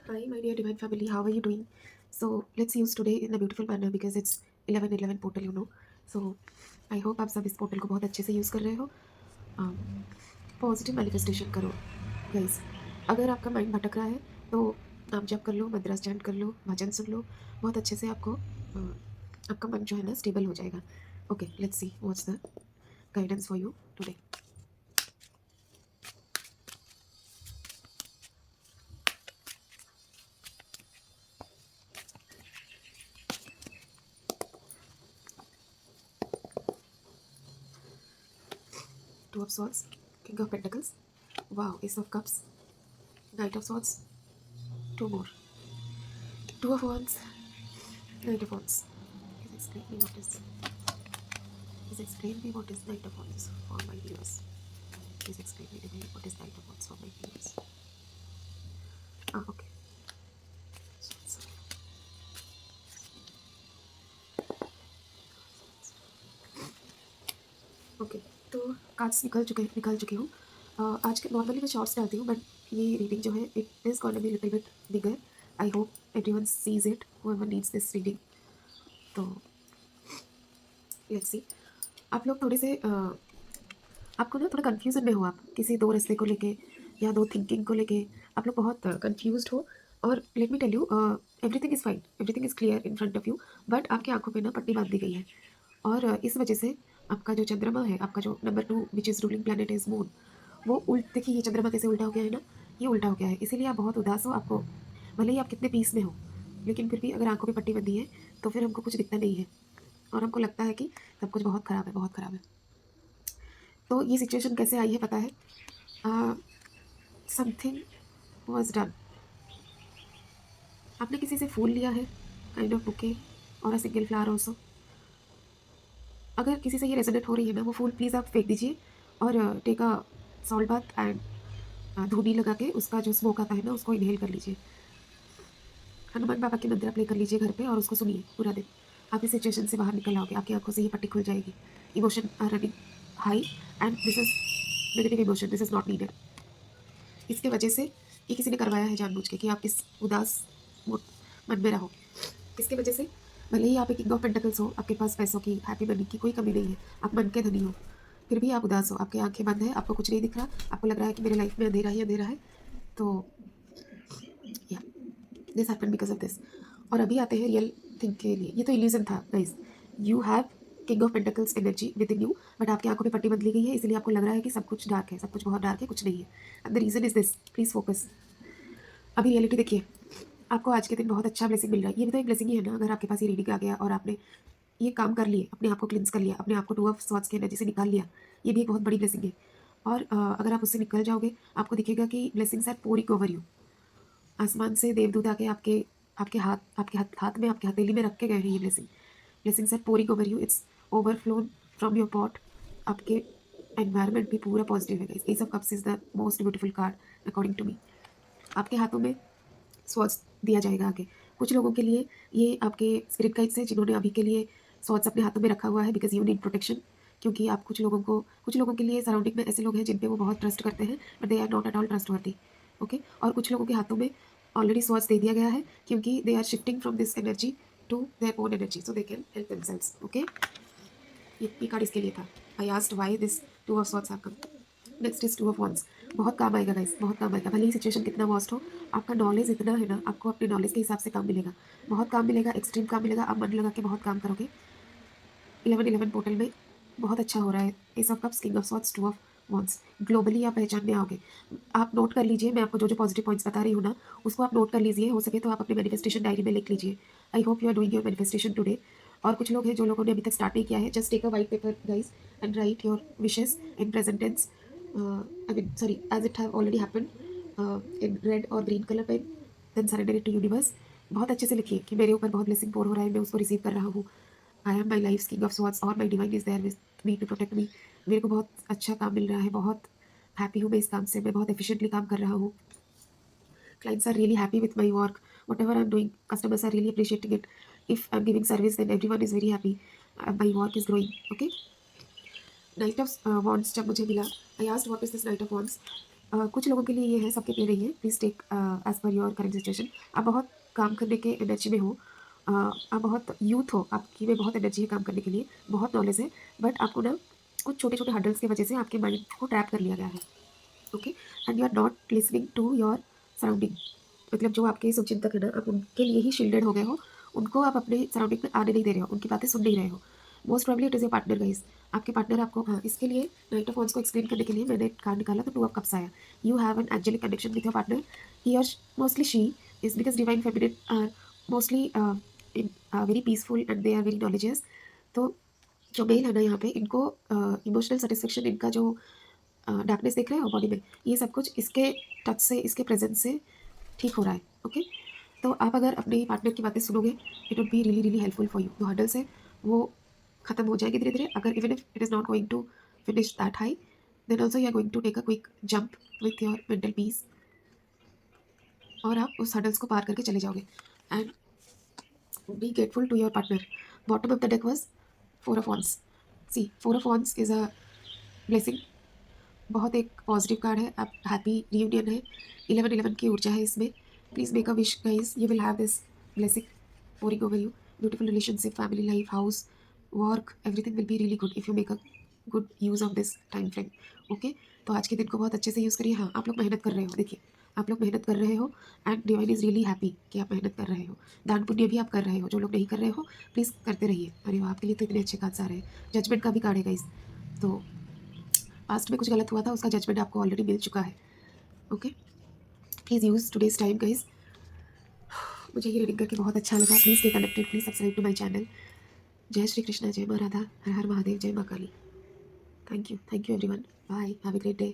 Hi, my dear divine family. How are you doing? So let's use today in a beautiful manner because it's 11/11 portal, you know. So I hope आप सब इस portal को बहुत अच्छे से use कर रहे हो. पॉजिटिव मैनिफेस्टेशन करो गाइस. अगर आपका माइंड भटक रहा है तो नाम जप कर लो, मंत्रास चैंट कर लो, भजन सुन लो. बहुत अच्छे से आपको आपका मन जो है ना स्टेबल हो जाएगा. Okay, let's see what's the guidance for you today. Two of Swords, King of Pentacles. Wow, Ace of Cups, Knight of Swords, two more. Two of Wands, Knight of Wands. Please explain me what is Knight of Wands for my viewers. Please explain me what is Knight of Wands for my viewers. Okay. Okay, तो cards निकाल चुकी हूँ. आज के normally मैं shorts डालती हूँ, but ये रीडिंग जो है it is gonna be little bit bigger. I hope everyone sees it, whoever needs this reading. तो लेट्स सी. आप लोग थोड़े से आपको ना थोड़ा कन्फ्यूज़न में हो, आप किसी दो रास्ते को लेके या दो थिंकिंग को लेके आप लोग बहुत कन्फ्यूज्ड हो. और let me tell you, everything is fine, everything is clear in front of you. But आपकी आंखों पे ना पट्टी बांध दी गई है. और इस वजह से आपका जो चंद्रमा है, आपका जो number 2 which is ruling planet is moon, वो देखिए ये चंद्रमा कैसे उल्टा हो गया है ना. ये उल्टा हो गया है, इसीलिए आप बहुत उदास हो. आपको भले ही आप कितने पीस में हो, लेकिन फिर भी अगर आंखों पे पट्टी बंधी है तो फिर हमको कुछ दिखता नहीं है और हमको लगता है कि सब कुछ बहुत ख़राब है, बहुत ख़राब है. तो ये सिचुएशन कैसे आई है पता है. Something was done. आपने किसी से फूल लिया है, काइंड ऑफ बुके और अ सिंगल फ्लावर ऑल्सो. अगर किसी से ये रेजोनेट हो रही है ना, वो फूल प्लीज़ आप फेंक दीजिए और take a salt bath and धूनी लगा के उसका जो स्मोक आता है ना उसको इनहेल कर लीजिए. हनुमान बाबा के मंत्र आप प्ले कर लीजिए घर पे और उसको सुनिए पूरा दिन. आप इस सिचुएशन से बाहर निकल आओगे, आपकी आंखों से ये पट्टी खुल जाएगी. Emotion are running high and this is negative emotion, this is not needed. इसके वजह से ये किसी ने करवाया है जानबूझ के कि आप इस उदास मन में रहो. इसके वजह से भले ही आप एक किंग ऑफ पेंटिकल्स हो, आपके पास पैसों की, हैप्पी मनी की कोई कमी नहीं है, आप मन के धनी हो, फिर भी आप उदास हो. आपकी आंखें बंद है, आपको कुछ नहीं दिख रहा, आपको लग रहा है कि मेरे लाइफ में अंधेरा ही अंधेरा है. तो या this happen because of this. और अभी आते हैं रियल थिंग के लिए. ये तो इल्यूजन था guys. You have king of pentacles energy with in you, but आपकी आंखों पे पट्टी बंध ली गई है, इसलिए आपको लग रहा है कि सब कुछ डार्क है, सब कुछ बहुत डार्क है, कुछ नहीं है. And the reason is this. Please focus. अभी रियलिटी देखिए. आपको आज के दिन बहुत अच्छा ब्लेसिंग मिल रहा है. ये भी तो एक ब्लेसिंग ही है ना, अगर आपके पास ये रीडिंग आ गया और आपने ये काम कर लिए, अपने आप को क्लिंस कर लिया, अपने आप को टू ऑफ स्वॉर्ड्स की एनर्जी से निकाल लिया. ये भी एक बहुत बड़ी ब्लेसिंग है. और अगर आप उससे निकल जाओगे, आपको दिखेगा कि blessings are pouring over you. आसमान से देवदूत आके आपके आपके हाथ में, आपके हथेली में रख के गए हैं ये blessing. Blessings are pouring over you. It's overflown from your pot. आपके एनवायरनमेंट भी पूरा पॉजिटिव है. Ace of cups is the most beautiful card according to me. आपके हाथों में स्वॉर्ड्स दिया जाएगा आगे. कुछ लोगों के लिए ये आपके स्पिरिट गाइड्स हैं जिन्होंने अभी के लिए स्वॉर्ड्स अपने हाथों में रखा हुआ है बिकॉज यू नीड प्रोटेक्शन. क्योंकि आप कुछ लोगों के लिए सराउंडिंग में ऐसे लोग हैं जिन पे वो बहुत ट्रस्ट करते हैं, but they are not at all trustworthy. Okay. और कुछ लोगों के हाथों में ऑलरेडी स्वॉर्ड्स दे दिया गया है क्योंकि they are shifting from this energy to their own energy so they can help themselves. Okay. ये कार्ड इसके लिए था. I asked why this two of swords have come. Next is two of wands. बहुत काम आएगा guys, बहुत काम आएगा. भले ही सिचुएशन कितना वर्स्ट हो, आपका नॉलेज इतना है ना, आपको अपने नॉलेज के हिसाब से काम मिलेगा. बहुत काम मिलेगा, एक्सट्रीम काम मिलेगा. आप मन लगा के बहुत काम करोगे. 11/11 पोर्टल में बहुत अच्छा हो रहा है. Ace of cups, king of swords, two of wands. Globally आप पहचान में आओगे. आप नोट कर लीजिए, मैं आपको जो जो पॉजिटिव पॉइंट्स बता रही हूँ ना, उसको आप नोट कर लीजिए. हो सके तो आप अपने मैनिफेस्टेशन डायरी में लिख लीजिए. I hope you are doing your manifestation today. और कुछ लोग हैं जो लोगों ने अभी तक स्टार्ट नहीं किया है, just take a white paper guys and write your wishes in present tense. I mean sorry, as it have already happened, in red और green colour pen. Then surrender it to universe. बहुत अच्छे से लिखिए कि मेरे ऊपर बहुत blessing पोर हो रहा है, मैं उसको रिसीव कर रहा हूँ. I am my life king of swords और my divine is there with me to protect me. मेरे को बहुत अच्छा काम मिल रहा है, बहुत हैप्पी हूँ मैं इस काम से, मैं बहुत एफिशिएंटली काम कर रहा हूँ. Clients are really happy with my work. Whatever I'm doing, customers are really appreciating it. If I'm giving service, then everyone is very happy. My work is growing. Okay. Knight of Wands जब मुझे मिला, I asked what is this Knight of Wands. कुछ लोगों के लिए ये है, सबके लिए नहीं है। Please take as per your current situation. आप बहुत काम करने के एनर्जी में हो, आप बहुत यूथ हो, आपकी में बहुत एनर्जी है काम करने के लिए, बहुत नॉलेज है, बट आपको ना कुछ छोटे-छोटे हर्डल्स की वजह से आपके माइंड को ट्रैप कर लिया गया है। Okay? And you are not listening to your surrounding. मतलब जो आपके शुभचिंतक है ना, आप उनके लिए ही शील्डेड हो गए हो, उनको आप अपने सराउंडिंग में आने नहीं दे रहे हो, उनकी बातें सुन नहीं रहे हो। Most probably it is your partner guys. आपके पार्टनर आपको, हाँ, इसके लिए नाइट ऑफ वांड्स को एक्सप्लेन करने के लिए मैंने कार्ड निकाला तो 2 ऑफ कप्स आया। You have an angelic connection with your partner. He or mostly she is because divine feminine are mostly in very peaceful and they are very knowledgeous. तो जो मेल है ना यहाँ पे, इनको इमोशनल सैटिस्फैक्शन, इनका जो डार्कनेस देख रहे हो बॉडी में, ये सब कुछ इसके टच से, इसके प्रेजेंस से ठीक हो रहा है। ओके? तो आप अगर अपने पार्टनर की बातें सुनोगे, it would be really really helpful for you. जो हर्डल्स है वो खत्म हो जाएगी धीरे धीरे। अगर even if it is not going to finish that high, then also you are going to take a quick jump with your mental peace, और आप उस हर्डल्स को पार करके चले जाओगे। And be grateful to your partner. Bottom of the deck was 4 of wands. C, 4 of wands is a blessing. बहुत एक पॉजिटिव कार्ड है। अब हैप्पी रियूनियन है, 11-11 की ऊर्जा है इसमें। Please make a wish guys, you will have this blessing pouring over you. Beautiful relationship, family life, house, work, everything will be really good if you make a good use of this time frame. Okay? तो आज के दिन को बहुत अच्छे से use करिए। हाँ, आप लोग मेहनत कर रहे हो, देखिए आप लोग मेहनत कर रहे हो, and divine is really happy कि आप मेहनत कर रहे हो। दान पुण्य भी आप कर रहे हो। जो लोग नहीं कर रहे हो, प्लीज़ करते रहिए। अरे वाह, आपके लिए तो इतने अच्छे कार्ड्स आ रहे हैं। जजमेंट का भी कार्ड है गाइस। तो पास्ट में कुछ गलत हुआ था, उसका जजमेंट आपको ऑलरेडी मिल चुका है। Okay? Please use today's time guys. मुझे ये रीडिंग करके बहुत अच्छा लगा। Please stay connected, please subscribe to my channel. जय श्री कृष्णा, जय माँ राधा, हर हर महादेव, जय माँ Kali. Thank you everyone. Bye, have a great day.